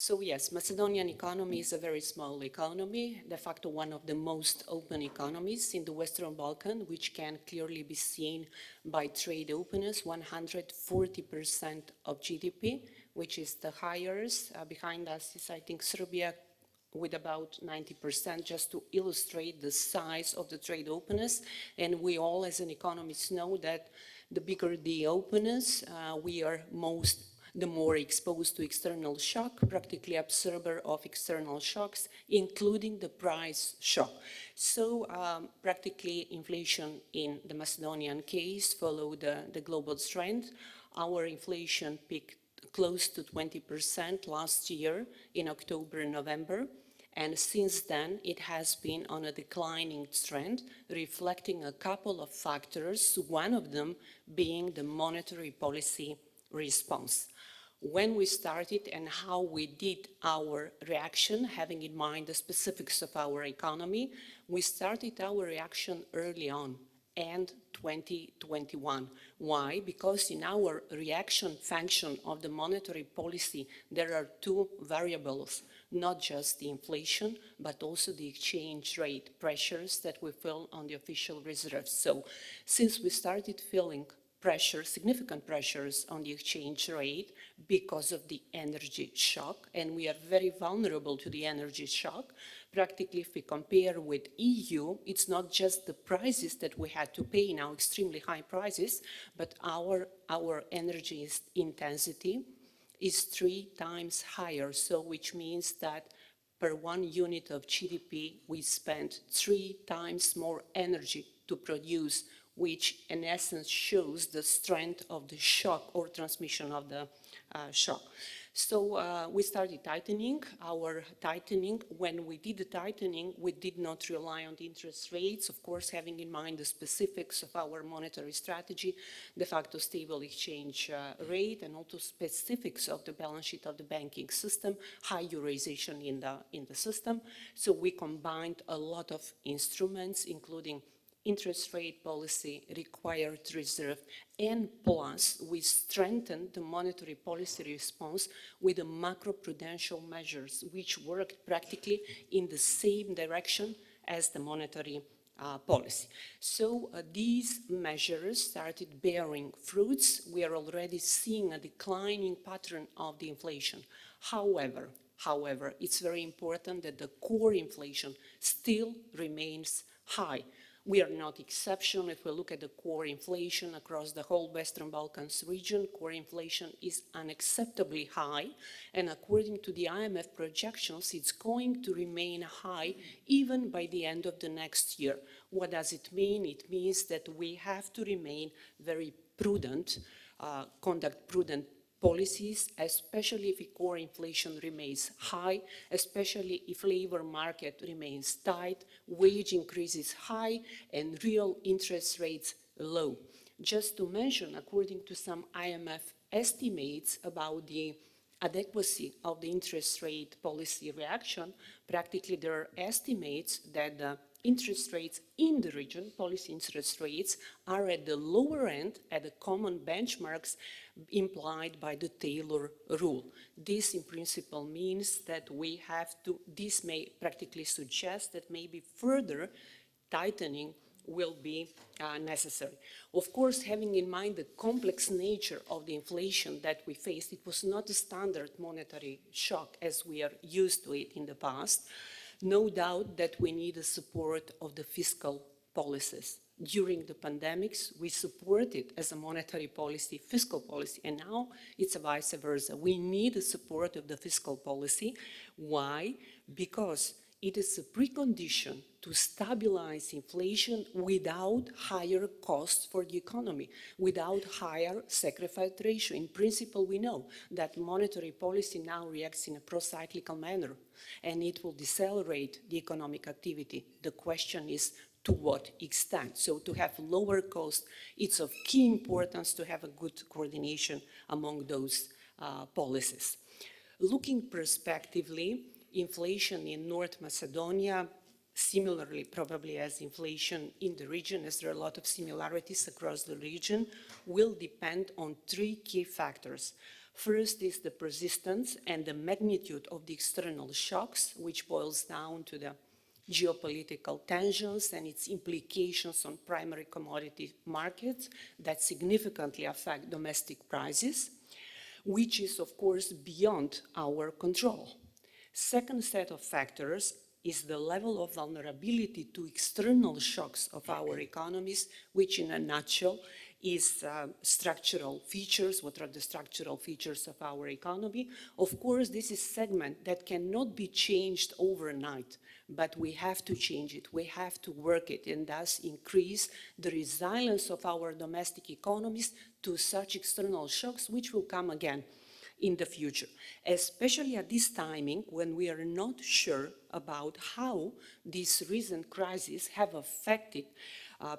So yes, Macedonian economy is a very small economy, de facto one of the most open economies in the Western Balkan, which can clearly be seen by trade openness, 140% of GDP, which is the highest. Behind us is, I think, Serbia with about 90%, just to illustrate the size of the trade openness. And we all, as an economist, know that the bigger the openness, we are the more exposed to external shock, practically absorber of external shocks, including the price shock. So practically inflation in the Macedonian case followed the global trend. Our inflation peaked close to 20% last year in October and November. And since then, it has been on a declining trend, reflecting a couple of factors, one of them being the monetary policy response. When we started and how we did our reaction, having in mind the specifics of our economy, we started our reaction early on, end 2021. Why? Because in our reaction function of the monetary policy, there are two variables, not just the inflation, but also the exchange rate pressures that we feel on the official reserves. So since we started feeling significant pressures on the exchange rate because of the energy shock, and we are very vulnerable to the energy shock. Practically, if we compare with EU, it's not just the prices that we had to pay now, extremely high prices, but our energy intensity is 3 times higher, so which means that per 1 unit of GDP, we spend 3 times more energy to produce, which in essence shows the strength of the shock or transmission of the shock. So we started tightening. When we did the tightening, we did not rely on the interest rates, of course, having in mind the specifics of our monetary strategy, de facto stable exchange rate, and also specifics of the balance sheet of the banking system, high euroization in the system. So we combined a lot of instruments, including interest rate policy, required reserve, and plus we strengthened the monetary policy response with the macroprudential measures, which worked practically in the same direction as the monetary policy. So these measures started bearing fruits. We are already seeing a declining pattern of the inflation. However, it's very important that the core inflation still remains high. We are not exceptional. If we look at the core inflation across the whole Western Balkans region, core inflation is unacceptably high. And according to the IMF projections, it's going to remain high even by the end of the next year. What does it mean? It means that we have to remain very prudent, conduct prudent policies, especially if core inflation remains high, especially if labor market remains tight, wage increases high, and real interest rates low. Just to mention, according to some IMF estimates about the adequacy of the interest rate policy reaction, practically there are estimates that the interest rates in the region, policy interest rates, are at the lower end at the common benchmarks implied by the Taylor rule. This in principle means that we have to, this may practically suggest that maybe further tightening will be necessary. Of course, having in mind the complex nature of the inflation that we faced, it was not a standard monetary shock as we are used to it in the past. No doubt that we need the support of the fiscal policies. During the pandemics, we supported as a monetary policy, fiscal policy, and now it's vice versa. We need the support of the fiscal policy. Why? Because it is a precondition to stabilize inflation without higher costs for the economy, without higher sacrifice ratio. In principle, we know that monetary policy now reacts in a pro-cyclical manner, and it will decelerate the economic activity. The question is, to what extent? So to have lower costs, it's of key importance to have a good coordination among those policies. Looking prospectively, inflation in North Macedonia, similarly probably as inflation in the region, as there are a lot of similarities across the region, will depend on 3 key factors. First is the persistence and the magnitude of the external shocks, which boils down to the geopolitical tensions and its implications on primary commodity markets that significantly affect domestic prices, which is of course beyond our control. Second set of factors is the level of vulnerability to external shocks of our economies, which in a nutshell is structural features. What are the structural features of our economy? Of course, this is a segment that cannot be changed overnight, but we have to change it, we have to work it, and thus increase the resilience of our domestic economies to such external shocks, which will come again in the future, especially at this timing when we are not sure about how these recent crises have affected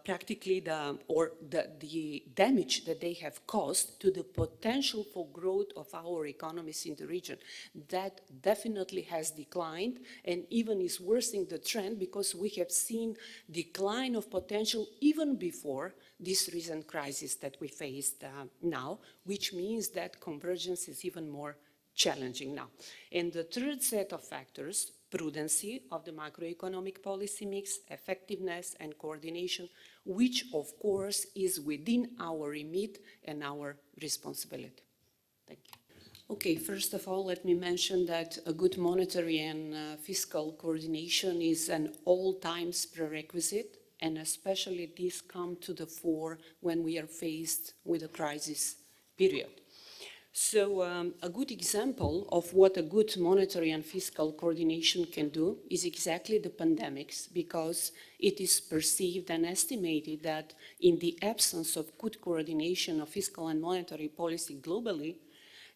practically the damage that they have caused to the potential for growth of our economies in the region. That definitely has declined and even is worsening the trend, because we have seen decline of potential even before this recent crisis that we faced now, which means that convergence is even more challenging now. And the third set of factors, prudency of the macroeconomic policy mix, effectiveness and coordination, which of course is within our remit and our responsibility. Thank you. Okay, first of all, let me mention that a good monetary and fiscal coordination is an all times prerequisite, and especially this come to the fore when we are faced with a crisis period. So a good example of what a good monetary and fiscal coordination can do is exactly the pandemics, because it is perceived and estimated that in the absence of good coordination of fiscal and monetary policy globally,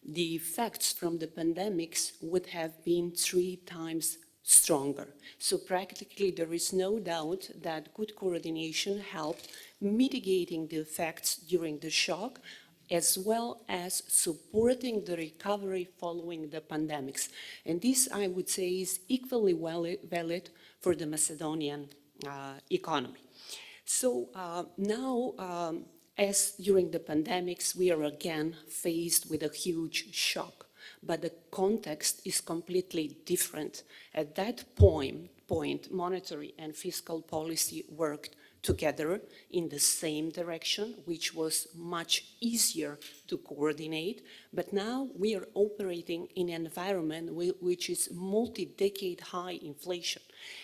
the effects from the pandemics would have been 3 times stronger. So practically there is no doubt that good coordination helped mitigating the effects during the shock, as well as supporting the recovery following the pandemics. And this, I would say, is equally valid for the Macedonian economy. So now, as during the pandemics, we are again faced with a huge shock, but the context is completely different. At that point, monetary and fiscal policy worked together in the same direction, which was much easier to coordinate. But now we are operating in an environment which is multi-decade high inflation.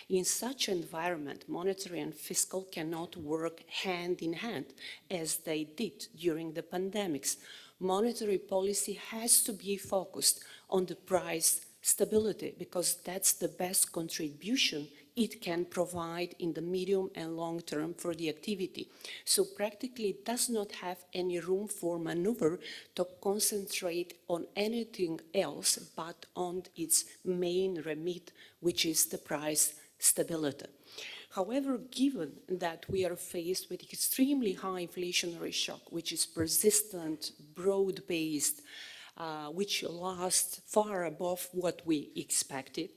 In such environment, monetary and fiscal cannot work hand in hand as they did during the pandemics. Monetary policy has to be focused on the price stability, because that's the best contribution it can provide in the medium and long term for the activity. So practically it does not have any room for maneuver to concentrate on anything else but on its main remit, which is the price stability. However, given that we are faced with extremely high inflationary shock, which is persistent, broad-based, which lasts far above what we expected,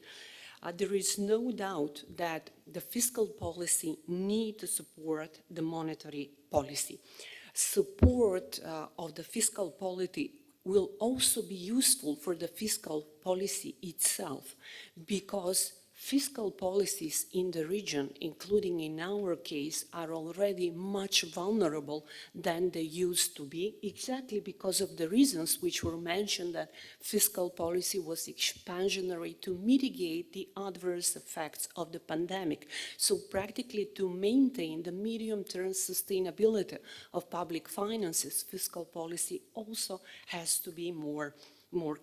there is no doubt that the fiscal policy needs to support the monetary policy. Support of the fiscal policy will also be useful for the fiscal policy itself, because fiscal policies in the region, including in our case, are already much vulnerable than they used to be, exactly because of the reasons which were mentioned, that fiscal policy was expansionary to mitigate the adverse effects of the pandemic. So practically to maintain the medium-term sustainability of public finances, fiscal policy also has to be more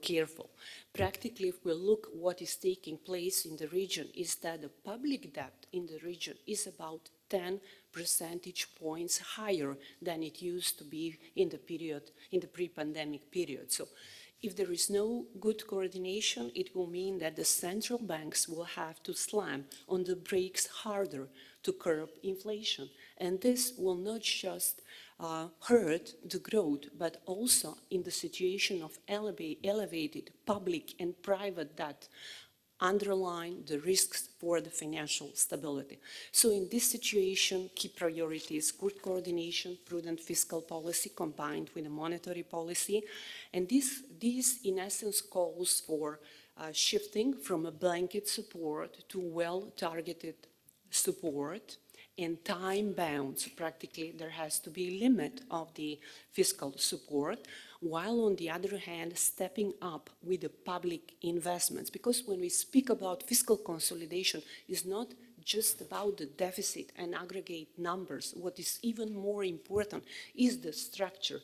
careful. Practically, if we look what is taking place in the region, is that the public debt in the region is about 10 percentage points higher than it used to be in the pre-pandemic period. So if there is no good coordination, it will mean that the central banks will have to slam on the brakes harder to curb inflation. And this will not just hurt the growth, but also in the situation of elevated public and private debt, underline the risks for the financial stability. So in this situation, key priority is good coordination, prudent fiscal policy combined with a monetary policy. And this in essence calls for shifting from a blanket support to well-targeted support and time-bound. So practically there has to be a limit of the fiscal support, while on the other hand stepping up with the public investments. Because when we speak about fiscal consolidation, it's not just about the deficit and aggregate numbers. What is even more important is the structure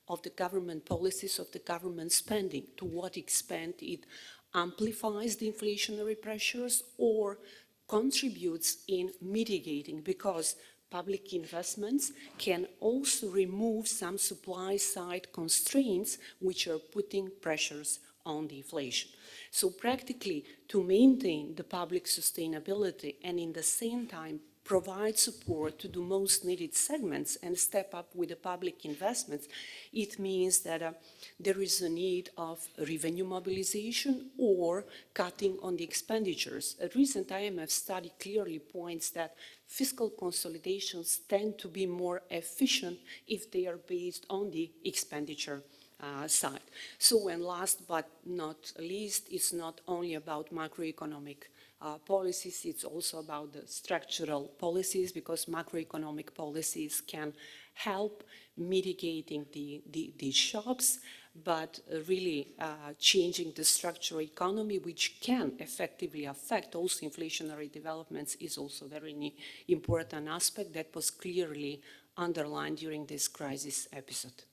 of the government policies, of the government spending, to what extent it amplifies the inflationary pressures or contributes in mitigating, because public investments can also remove some supply side constraints which are putting pressures on the inflation. So practically, to maintain the public sustainability and in the same time provide support to the most needed segments and step up with the public investments, it means that there is a need of revenue mobilization or cutting on the expenditures. A recent IMF study clearly points that fiscal consolidations tend to be more efficient if they are based on the expenditure side. So, and last but not least, it's not only about macroeconomic policies, it's also about the structural policies, because macroeconomic policies can help mitigating the shocks, but really changing the structural economy, which can effectively affect also inflationary developments, is also a very important aspect that was clearly underlined during this crisis episode.